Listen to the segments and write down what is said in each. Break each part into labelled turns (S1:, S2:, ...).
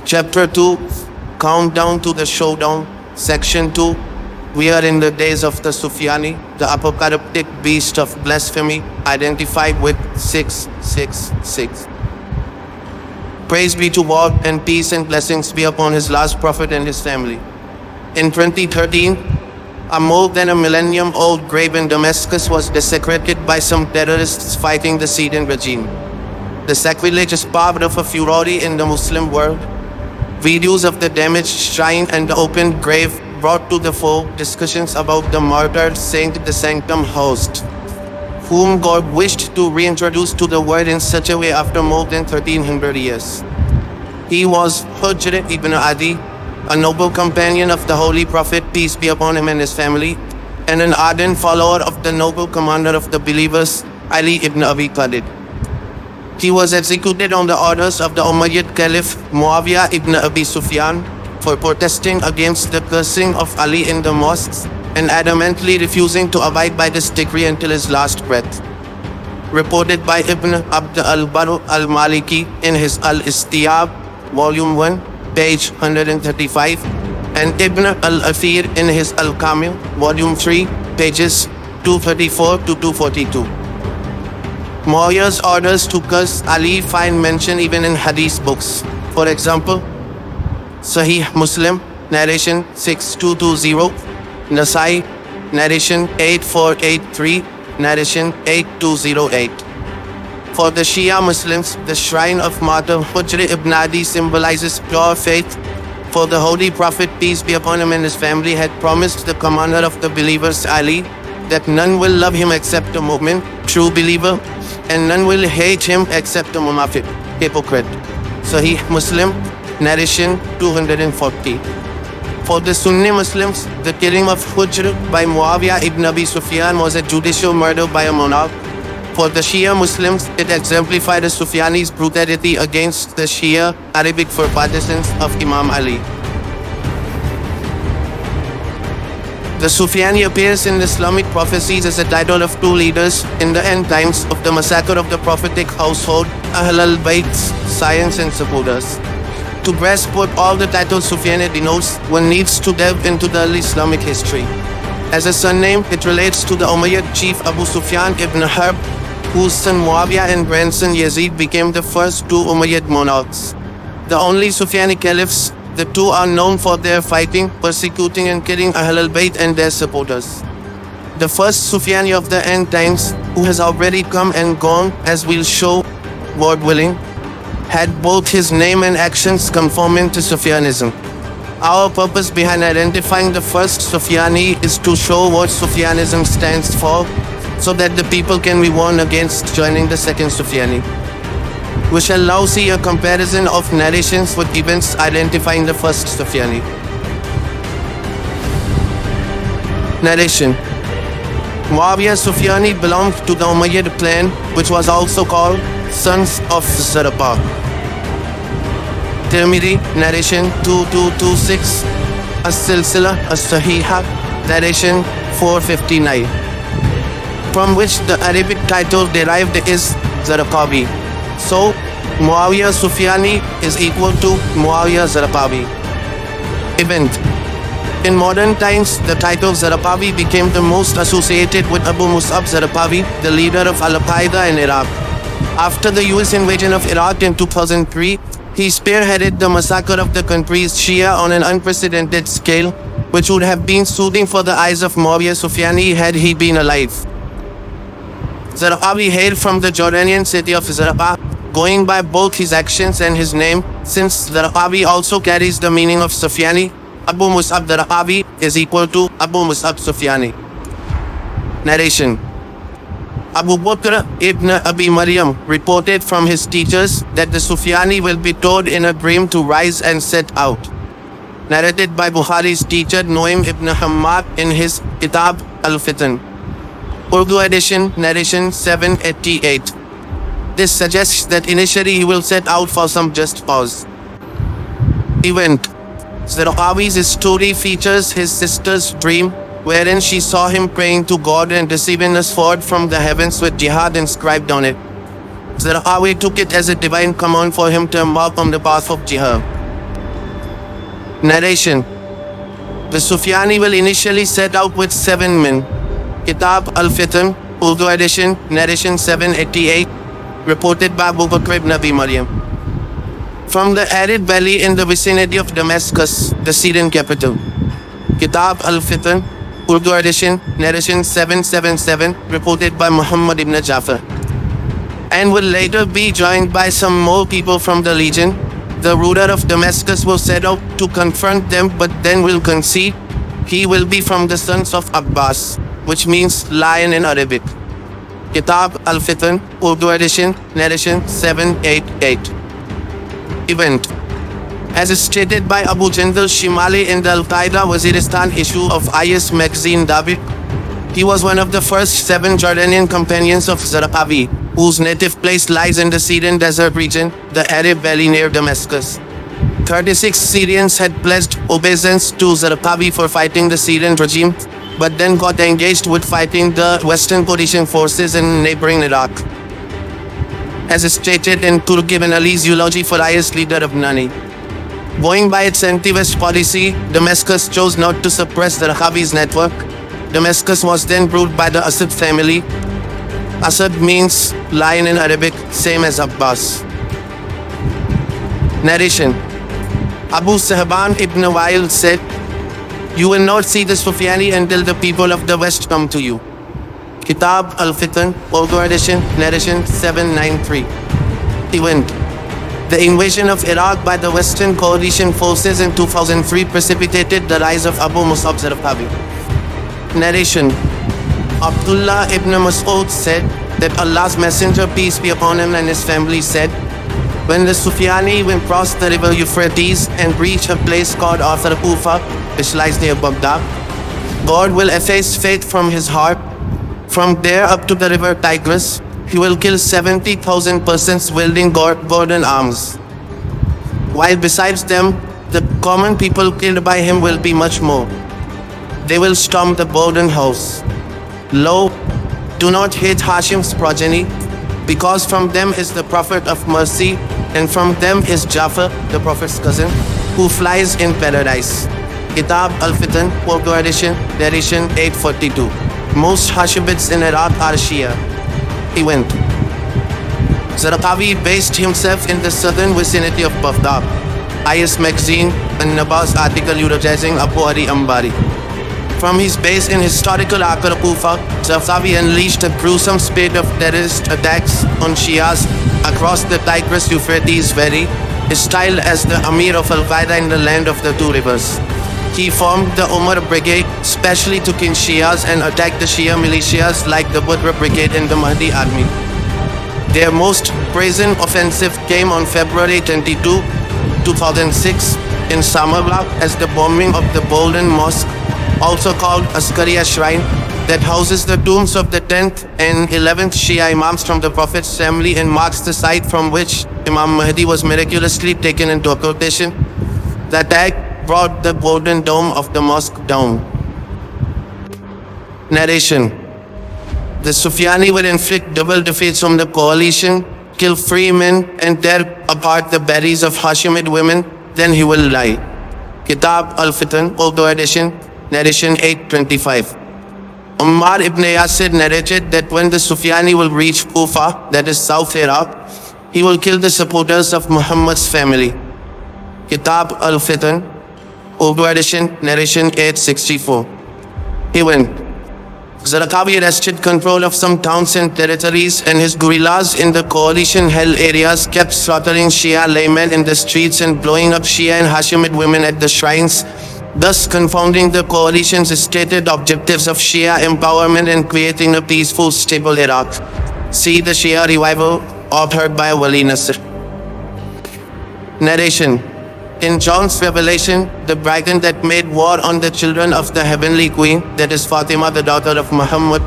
S1: Chapter 2, Countdown to the Showdown. Section 2, we are in the days of the Sufyani, the apocalyptic beast of blasphemy, identified with 666. Praise be to God, and peace and blessings be upon his last prophet and his family. In 2013, a more than a millennium-old grave in Damascus was desecrated by some terrorists fighting the Syrian regime. The sacrilege is part of a furor in the Muslim world. Videos of the damaged shrine and the opened grave brought to the fore discussions about the martyred Saint the Sanctum host, whom God wished to reintroduce to the world in such a way after more than 1300 years. He was Hujr ibn Adi, a noble companion of the Holy Prophet, peace be upon him and his family, and an ardent follower of the noble commander of the believers, Ali ibn Abi Talib. He was executed on the orders of the Umayyad Caliph Muawiyah ibn Abi Sufyan for protesting against the cursing of Ali in the mosques and adamantly refusing to abide by this decree until his last breath. Reported by Ibn Abd al-Barr al-Maliki in his Al-Istiyab, Volume 1, page 135, and Ibn al-Athir in his Al-Kamil, Volume 3, pages 234 to 242. Muawiyah's orders to curse Ali find mention even in hadith books. For example, Sahih Muslim, narration 6220, Nasai, narration 8483, narration 8208. For the Shia Muslims, the shrine of martyr Hujr ibn Adi symbolizes pure faith, for the Holy Prophet, peace be upon him and his family, had promised the commander of the believers, Ali, that none will love him except a mu'min, true believer, and none will hate him except a munafiq, hypocrite. Sahih Muslim, narration 240. For the Sunni Muslims, the killing of Hujr by Muawiyah ibn Abi Sufyan was a judicial murder by a monarch. For the Shia Muslims, it exemplified a Sufyani's brutality against the Shia, Arabic for partisans of Imam Ali. The Sufyani appears in Islamic prophecies as a title of two leaders in the end times of the massacre of the prophetic household, ahlul-bayt's science and supporters. To grasp what all the titles Sufyani denotes, one needs to delve into the early Islamic history. As a surname, it relates to the Umayyad chief Abu Sufyan ibn Harb, whose son Muawiyah and grandson Yazid became the first two Umayyad monarchs. The only Sufyani caliphs, the two are known for their fighting, persecuting and killing ahlul-bayt and their supporters. The first Sufyani of the end times, who has already come and gone, as we'll show, Lord willing, had both his name and actions conforming to Sufyanism. Our purpose behind identifying the first Sufyani is to show what Sufyanism stands for, so that the people can be warned against joining the second Sufyani. We shall now see a comparison of narrations with events identifying the first Sufyani. Narration. Muawiyah Sufyani belonged to the Umayyad clan, which was also called Sons of Zarqawi. Tirmidhi, narration 2226, As-Silsila As-Sahiha, narration 459, from which the Arabic title derived is Zarqawi. So, Muawiyah Sufyani is equal to Muawiyah Zarqawi. Event. In modern times, the title Zarqawi became the most associated with Abu Mus'ab Zarqawi, the leader of Al-Qaeda in Iraq. After the US invasion of Iraq in 2003, he spearheaded the massacre of the country's Shia on an unprecedented scale, which would have been soothing for the eyes of Muawiyah Sufyani had he been alive. Zarqawi hailed from the Jordanian city of Zarqa, going by both his actions and his name, since Zarqawi also carries the meaning of Sufyani. Abu Mus'ab Zarqawi is equal to Abu Mus'ab Sufyani. Narration. Abu Bakr ibn Abi Maryam reported from his teachers that the Sufyani will be told in a dream to rise and set out. Narrated by Bukhari's teacher Noaim ibn Hammad in his Kitab al-Fitan. Urdu edition, narration 788. This suggests that initially he will set out for some just cause. Event. Zarqawi's story features his sister's dream, wherein she saw him praying to God and receiving a sword from the heavens with jihad inscribed on it. Zarqawi took it as a divine command for him to embark on the path of jihad. Narration. The Sufyani will initially set out with 7 men. Kitab al-Fitan, Urdu edition, narration 788, reported by Abu Bakr ibn Abi Maryam. From the arid valley in the vicinity of Damascus, the Syrian capital. Kitab al-Fitan, Urdu edition, narration 777, reported by Muhammad ibn Jafar. And will later be joined by some more people from the legion. The ruler of Damascus will set out to confront them, but then will concede. He will be from the sons of Abbas, which means lion in Arabic. Kitab al-Fitan, Urdu edition, narration 788. Event. As stated by Abu Jandal Shimali in the Al-Qaeda Waziristan issue of IS magazine David, he was one of the first 7 Jordanian companions of Zarqawi, whose native place lies in the Syrian desert region, the Arab Valley near Damascus. 36 Syrians had pledged obeisance to Zarqawi for fighting the Syrian regime, but then got engaged with fighting the Western coalition forces in neighboring Iraq. As stated in Turk ibn Ali's eulogy for IS leader of Nani. Going by its anti-West policy, Damascus chose not to suppress Zarqawi's network. Damascus was then ruled by the Asad family. Asad means lion in Arabic, same as Abbas. Narration. Abu Sahban ibn Wa'il said, "You will not see the Sufyani until the people of the West come to you." Kitab al-Fitan, Urdu edition, narration 793. Event. The invasion of Iraq by the Western coalition forces in 2003 precipitated the rise of Abu Musab Zarqawi. Narration. Abdullah ibn Mas'ud said that Allah's Messenger, peace be upon him, and his family said, when the Sufyani will cross the river Euphrates and reach a place called Arthur Kufa, which lies near Baghdad, God will efface faith from his heart. From there up to the river Tigris, he will kill 70,000 persons wielding golden arms. While besides them, the common people killed by him will be much more. They will storm the golden house. Lo, do not hate Hashim's progeny, because from them is the Prophet of mercy, and from them is Jafar, the Prophet's cousin, who flies in paradise. Kitab al-Fitan, Urdu edition, narration 842. Most Hashimids in Iraq are Shia. Event. Zarqawi based himself in the southern vicinity of Baghdad. IS magazine and Nabaz article eulogizing Abu Ali Ambari. From his base in historical Arthur Kufa, Zarqawi unleashed a gruesome spate of terrorist attacks on Shias across the Tigris-Euphrates Valley, styled as the Amir of Al-Qaeda in the land of the 2 rivers. He formed the Umar Brigade, specially to kill Shias and attack the Shia militias like the Badr Brigade in the Mahdi army. Their most brazen offensive came on February 22, 2006 in Samarkand as the bombing of the Golden Mosque, also called Askariya Shrine, that houses the tombs of the 10th and 11th Shia Imams from the Prophet's family and marks the site from which Imam Mahdi was miraculously taken into occultation. The attack brought the golden dome of the mosque down. Narration. The Sufyani will inflict double defeats from the coalition, kill free men, and tear apart the bodies of Hashimid women, then he will lie. Kitab al-Fitan, Urdu edition, narration 825. Ammar ibn Yasir narrated that when the Sufyani will reach Kufa, that is South Iraq, he will kill the supporters of Muhammad's family. Kitab al-Fitan, Urdu edition, narration 864. Event. Zarqawi wrested control of some towns and territories, and his guerrillas in the coalition-held areas kept slaughtering Shia laymen in the streets and blowing up Shia and Hashimid women at the shrines, thus confounding the coalition's stated objectives of Shia empowerment and creating a peaceful, stable Iraq. See the Shia revival, authored by Wali Nasr. Narration. In John's revelation, the dragon that made war on the children of the heavenly queen, that is Fatima, the daughter of Muhammad,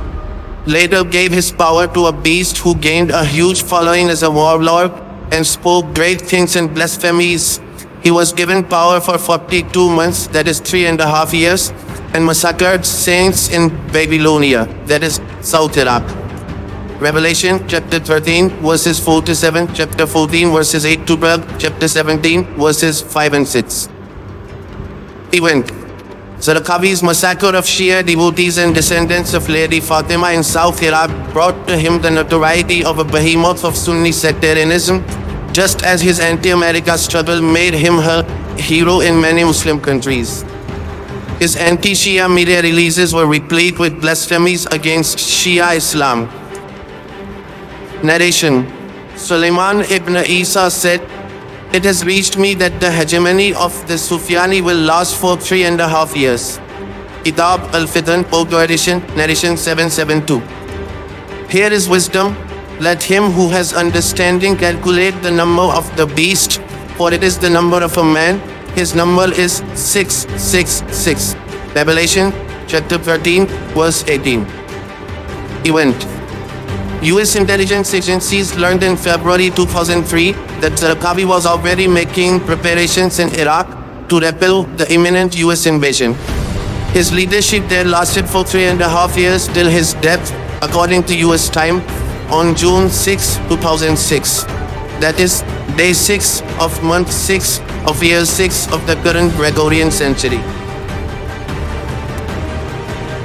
S1: later gave his power to a beast who gained a huge following as a warlord and spoke great things and blasphemies. He was given power for 42 months, that is 3.5 years, and massacred saints in Babylonia, that is South Iraq. Revelation chapter 13 verses 4 to 7, chapter 14 verses 8 to 12, chapter 17 verses 5 and 6. Event. Zarqawi's massacre of Shia devotees and descendants of Lady Fatima in South Iraq brought to him the notoriety of a behemoth of Sunni sectarianism, just as his anti-America struggle made him a hero in many Muslim countries. His anti-Shia media releases were replete with blasphemies against Shia Islam. Narration. Sulaiman ibn Isa said, "It has reached me that the hegemony of the Sufyani will last for 3.5 years." Kitab al-Fitan, Pope edition, narration 772. Here is wisdom. Let him who has understanding calculate the number of the beast, for it is the number of a man. His number is 666. Revelation chapter 13, verse 18. Event. US intelligence agencies learned in February 2003 that Zarqawi was already making preparations in Iraq to repel the imminent US invasion. His leadership there lasted for 3.5 years till his death, according to US time, on June 6, 2006. That is, day 6 of month 6 of year 6 of the current Gregorian century.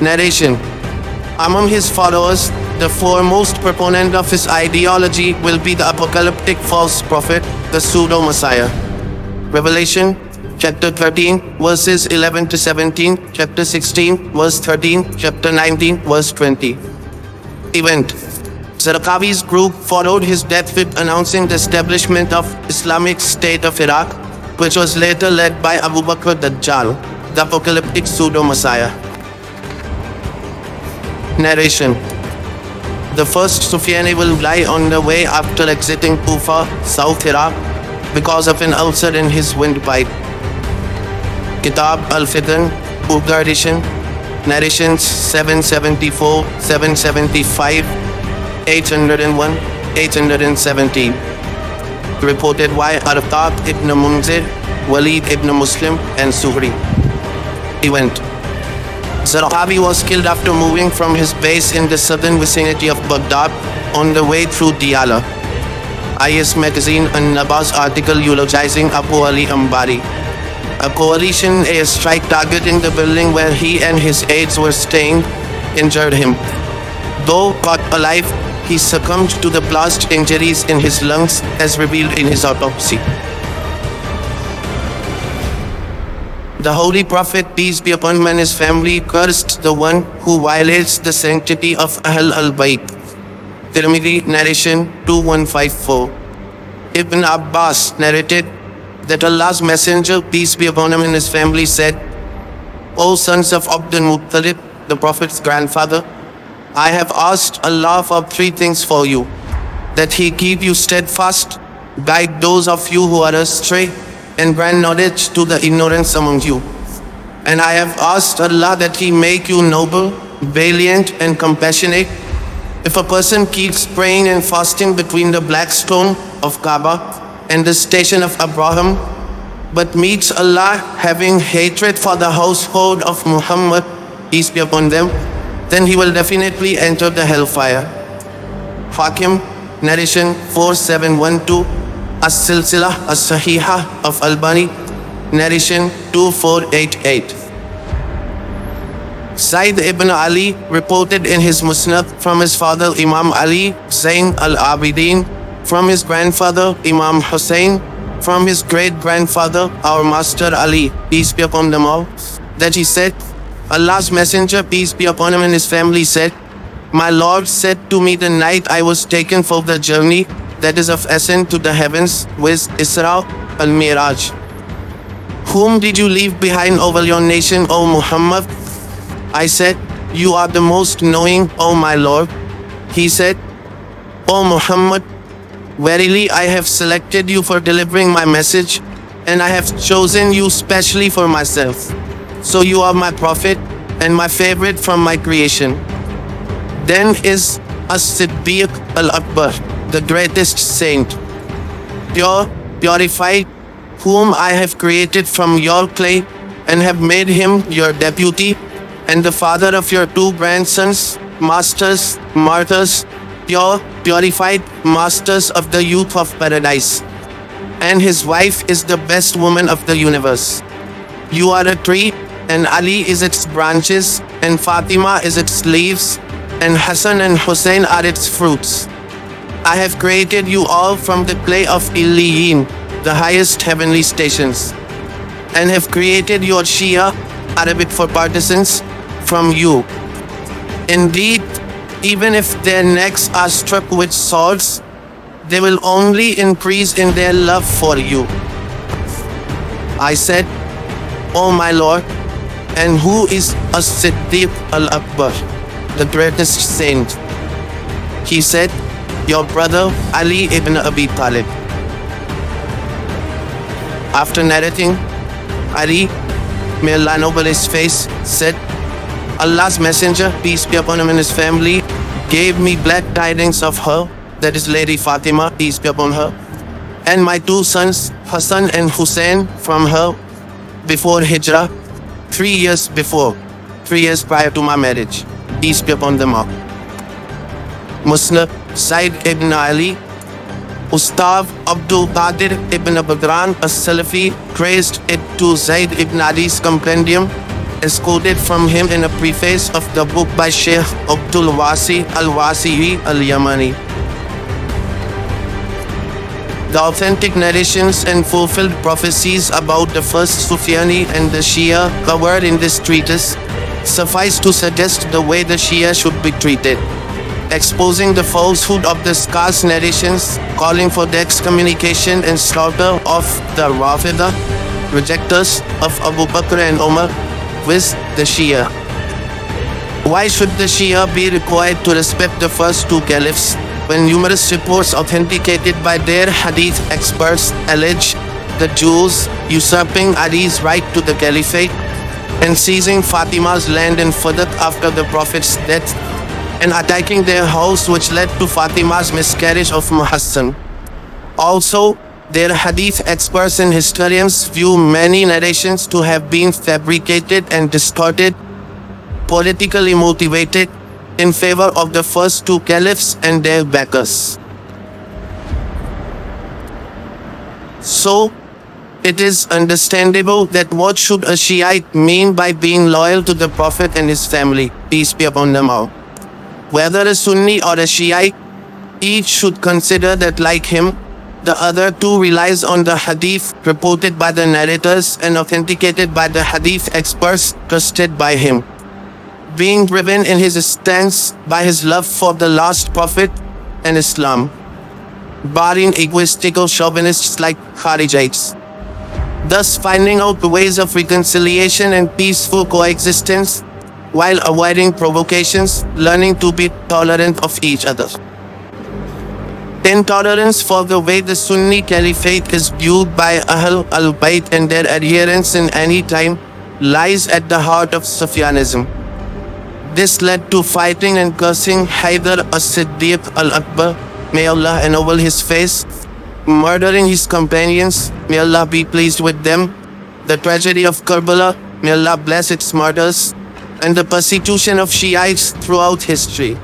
S1: Narration. Among his followers, the foremost proponent of his ideology will be the apocalyptic false prophet, the pseudo-messiah. Revelation chapter 13, verses 11 to 17, chapter 16, verse 13, chapter 19, verse 20. Event. Zarqawi's group followed his death with announcing the establishment of Islamic State of Iraq, which was later led by Abu Bakr Dajjal, the apocalyptic pseudo-messiah. Narration. The first Sufyani will lie on the way after exiting Kufa, South Iraq, because of an ulcer in his windpipe. Kitab al-Fitan, Pope edition, narrations 774, 775, 801, 817. Reported by Arqaq ibn Munzir, Walid ibn Muslim, and Suhri. Event. Zarqawi was killed after moving from his base in the southern vicinity of Baghdad on the way through Diyala. IS magazine and Nabas article eulogizing Abu Ali Ambari. A coalition airstrike targeting the building where he and his aides were staying injured him. Though caught alive, he succumbed to the blast injuries in his lungs as revealed in his autopsy. The Holy Prophet, peace be upon him and his family, cursed the one who violates the sanctity of ahlul-bayt. Tirmidhi, narration 2154. Ibn Abbas narrated that Allah's Messenger, peace be upon him and his family, said, "O sons of Abdul Muttalib, the Prophet's grandfather, I have asked Allah for 3 things for you, that He keep you steadfast, guide those of you who are astray, and grant knowledge to the ignorance among you. And I have asked Allah that He make you noble, valiant, and compassionate. If a person keeps praying and fasting between the black stone of Kaaba and the station of Abraham, but meets Allah having hatred for the household of Muhammad, peace be upon them, then he will definitely enter the hellfire." Hakim, narration 4712, As-Silsilah As-Sahihah of Albani, narration 2488. Zayd ibn Ali reported in his Musnad from his father Imam Ali Zain al-Abidin, from his grandfather Imam Hussein, from his great-grandfather our Master Ali, peace be upon them all, that he said, Allah's Messenger, peace be upon him and his family, said, "My Lord said to me the night I was taken for the journey that is of ascent to the heavens with Isra al-Miraj. Whom did you leave behind over your nation, O Muhammad? I said, You are the most knowing, O my Lord. He said, O Muhammad, verily I have selected you for delivering my message, and I have chosen you specially for myself. So you are my prophet and my favorite from my creation. Then is As-Siddiq al-Akbar, the greatest saint, pure, purified, whom I have created from your clay and have made him your deputy, and the father of your 2 grandsons, masters, martyrs, pure, purified, masters of the youth of paradise. And his wife is the best woman of the universe. You are a tree, and Ali is its branches, and Fatima is its leaves, and Hassan and Hussein are its fruits. I have created you all from the clay of Iliyin, the highest heavenly stations, and have created your Shia, Arabic for partisans, from you. Indeed, even if their necks are struck with swords, they will only increase in their love for you. I said, O my Lord, and who is As-Siddiq al-Akbar, the greatest saint? He said, your brother Ali ibn Abi Talib. After narrating, Ali, may Allah noble his face, said, Allah's messenger, peace be upon him and his family, gave me glad tidings of her, that is Lady Fatima, peace be upon her, and my two sons, Hassan and Hussein, from her before Hijrah, 3 years prior to my marriage, peace be upon them all. Musnad Zayd ibn Ali, Ustav Abdul Qadir ibn Badran as-Salafi traced it to Zayd ibn Ali's compendium, is quoted from him in a preface of the book by Sheikh Abdul Wasi al-Wasi'i al-Yamani. The authentic narrations and fulfilled prophecies about the first Sufyani and the Shia covered in this treatise suffice to suggest the way the Shia should be treated, exposing the falsehood of the scarce narrations, calling for the excommunication and slaughter of the Rafida, rejectors of Abu Bakr and Umar, with the Shia. Why should the Shia be required to respect the first two caliphs, when numerous reports authenticated by their hadith experts allege the Jews usurping Ali's right to the caliphate and seizing Fatima's land in Fadak after the Prophet's death, and attacking their house, which led to Fatima's miscarriage of Muhassan? Also, their hadith experts and historians view many narrations to have been fabricated and distorted, politically motivated, in favor of the first two caliphs and their backers. So, it is understandable that what should a Shiite mean by being loyal to the Prophet and his family, peace be upon them all? Whether a Sunni or a Shiite, each should consider that, like him, the other two relies on the hadith reported by the narrators and authenticated by the hadith experts trusted by him, being driven in his stance by his love for the last prophet and Islam, barring egoistical chauvinists like Kharijites, thus finding out ways of reconciliation and peaceful coexistence while avoiding provocations, learning to be tolerant of each other. Intolerance for the way the Sunni Caliphate is viewed by ahlul-bayt and their adherents in any time lies at the heart of Sufyanism. This led to fighting and cursing Haydar as-Siddiq al-Akbar, may Allah ennoble his face, murdering his companions, may Allah be pleased with them, the tragedy of Karbala, may Allah bless its martyrs, and the persecution of Shiites throughout history.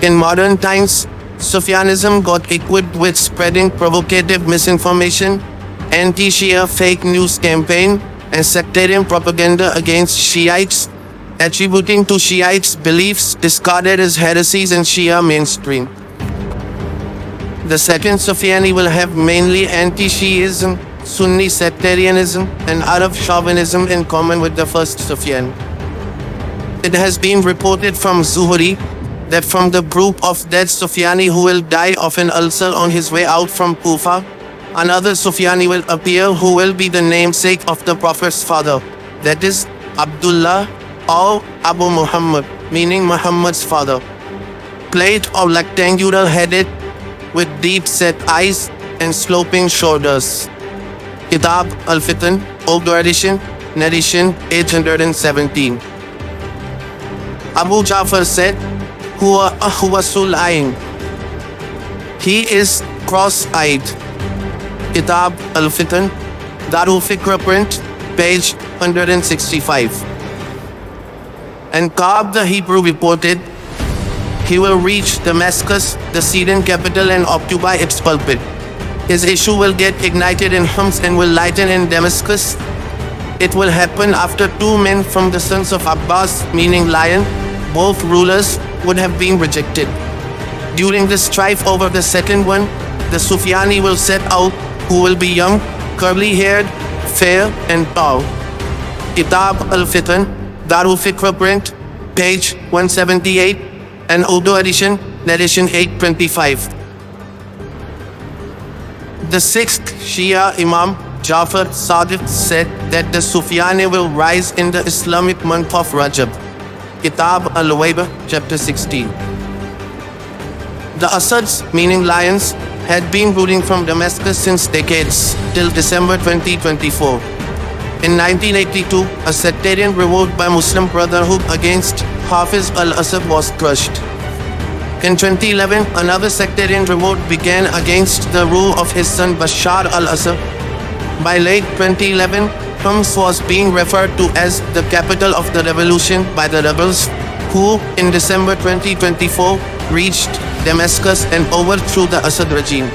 S1: In modern times, Sufyanism got equipped with spreading provocative misinformation, anti-Shia fake news campaign, and sectarian propaganda against Shiites, attributing to Shiites beliefs discarded as heresies in Shia mainstream. The second Sufyani will have mainly anti-Shiism, Sunni sectarianism, and Arab chauvinism in common with the first Sufyan. It has been reported from Zuhri that from the group of dead Sufyani who will die of an ulcer on his way out from Kufa, another Sufyani will appear who will be the namesake of the Prophet's father, that is, Abdullah or Abu Muhammad, meaning Muhammad's father, plate or rectangular headed, with deep-set eyes and sloping shoulders. Kitab al-Fitan, Older Edition, narration 817. Abu Ja'far said, Huwa ahwasul ayn. He is cross-eyed. Kitab al-Fitan, Darul Fikra print, page 165. And Ka'b the Hebrew reported, he will reach Damascus, the Syrian capital, and occupy its pulpit. His issue will get ignited in Homs and will lighten in Damascus. It will happen after two men from the sons of Abbas, meaning lion, both rulers, would have been rejected. During the strife over the second one, the Sufyani will set out, who will be young, curly-haired, fair, and tall. Kitab al-Fitan, Darul Fikr print, page 178, and Urdu edition, narration 825. The sixth Shia Imam, Jafar Sadiq, said that the Sufyani will rise in the Islamic month of Rajab. Kitab al-Wayba, chapter 16. The Asads, meaning lions, had been ruling from Damascus since decades, till December 2024. In 1982, a sectarian revolt by Muslim Brotherhood against Hafiz al-Assad was crushed. In 2011, another sectarian revolt began against the rule of his son Bashar al-Assad. By late 2011, Homs was being referred to as the capital of the revolution by the rebels, who, in December 2024, reached Damascus and overthrew the Assad regime.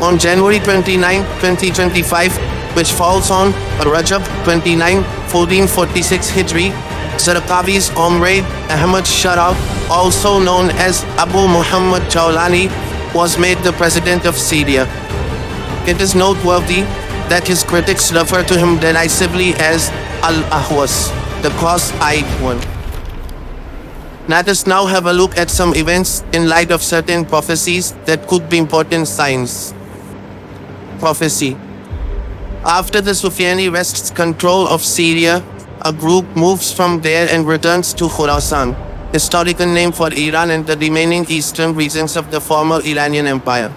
S1: On January 29, 2025, which falls on Rajab 29, 1446 Hijri, Zarqawi's comrade Ahmad Sharaf, also known as Abu Muhammad Jawlani, was made the president of Syria. It is noteworthy that his critics refer to him derisively as Al-Ahwas, the cross-eyed one. Let us now have a look at some events in light of certain prophecies that could be important signs. Prophecy. After the Sufyani wrests control of Syria, a group moves from there and returns to Khurasan, historical name for Iran and the remaining eastern regions of the former Iranian Empire.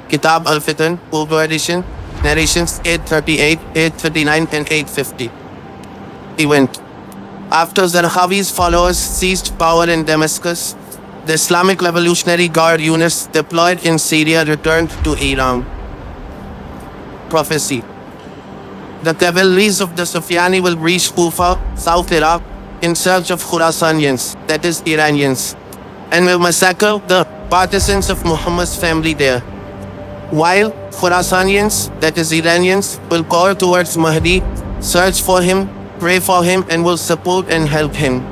S1: Kitab al-Fitan, Urdu edition, narrations 838, 839, and 850. Event. After Zarqawi's followers seized power in Damascus, the Islamic Revolutionary Guard units deployed in Syria returned to Iran. Prophecy. The cavalries of the Sufyani will reach Kufa, South Iraq, in search of Khurasanians, that is Iranians, and will massacre the partisans of Muhammad's family there. While Khurasanians, that is Iranians, will call towards Mahdi, search for him, pray for him, and will support and help him.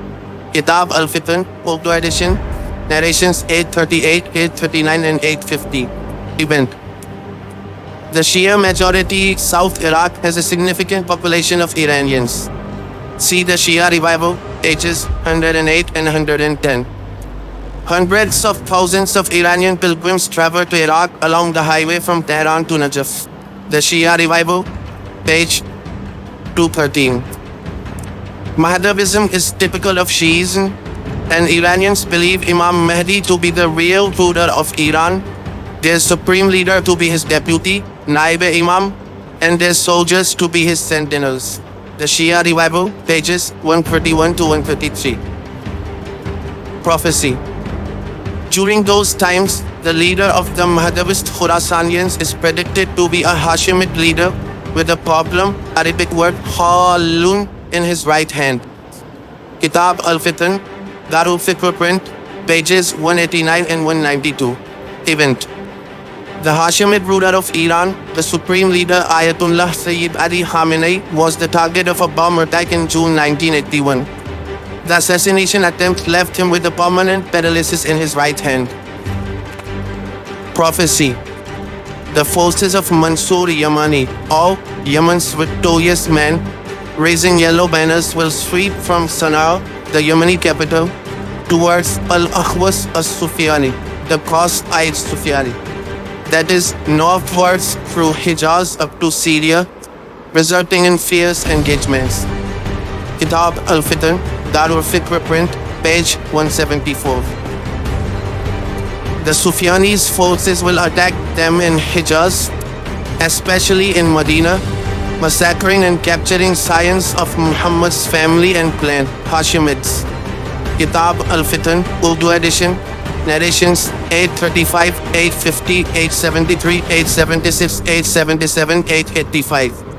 S1: Kitab al-Fitan, Urdu edition, narrations 838, 839, and 850. Event. The Shia majority South Iraq has a significant population of Iranians. See the Shia revival, pages 108 and 110. Hundreds of thousands of Iranian pilgrims travel to Iraq along the highway from Tehran to Najaf. The Shia revival, page 213. Mahdavism is typical of Shiism, and Iranians believe Imam Mahdi to be the real ruler of Iran, their supreme leader to be his deputy, Naib-e-Imam, and their soldiers to be his sentinels. The Shia revival, pages 131 to 133. Prophecy. During those times, the leader of the Mahdavist Khurasanians is predicted to be a Hashimid leader with a problem, Arabic word halun, in his right hand. Kitab al-Fitan, Darul Fikr print, pages 189 and 192. Event. The Hashimid ruler of Iran, the supreme leader Ayatollah Sayyid Ali Khamenei, was the target of a bomb attack in June 1981. The assassination attempt left him with a permanent paralysis in his right hand. Prophecy. The forces of Mansoor Yamani, or Yemen's victorious man, raising yellow banners, will sweep from Sana'a, the Yemeni capital, towards Al-Ahwas as-Sufyani, the cross-eyed Sufyani. That is, northwards through Hijaz up to Syria, resulting in fierce engagements. Kitab al-Fitan, Darul Fikr print, page 174. The Sufyani's forces will attack them in Hijaz, especially in Medina, massacring and capturing scions of Muhammad's family and clan, Hashimids. Kitab al-Fitan, Urdu edition, narrations 835, 850, 873, 876, 877, 885.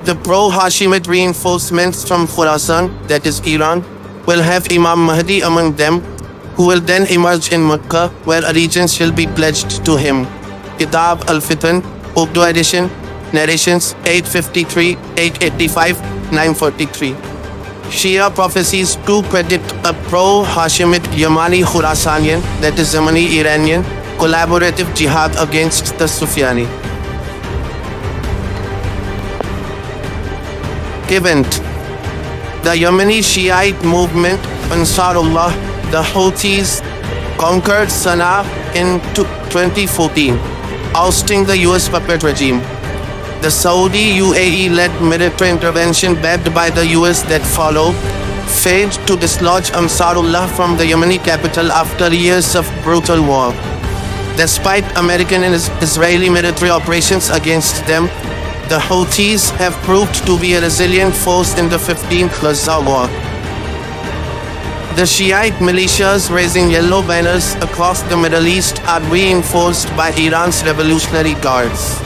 S1: The pro-Hashimid reinforcements from Khurasan, that is Iran, will have Imam Mahdi among them, who will then emerge in Mecca, where allegiance shall be pledged to him. Kitab al-Fitan, Urdu edition, Narrations 853, 885, 943. Shia prophecies to predict a pro-Hashimid Yamani Khurasanian, that is Yemeni Iranian, collaborative jihad against the Sufyani. Event: the Yemeni Shiite movement Ansarullah, the Houthis, conquered Sana'a in 2014, ousting the US puppet regime. The Saudi UAE-led military intervention backed by the US that followed failed to dislodge Ansarullah from the Yemeni capital after years of brutal war. Despite American and Israeli military operations against them, the Houthis have proved to be a resilient force in the 15th Gaza war. The Shiite militias raising yellow banners across the Middle East are reinforced by Iran's Revolutionary Guards.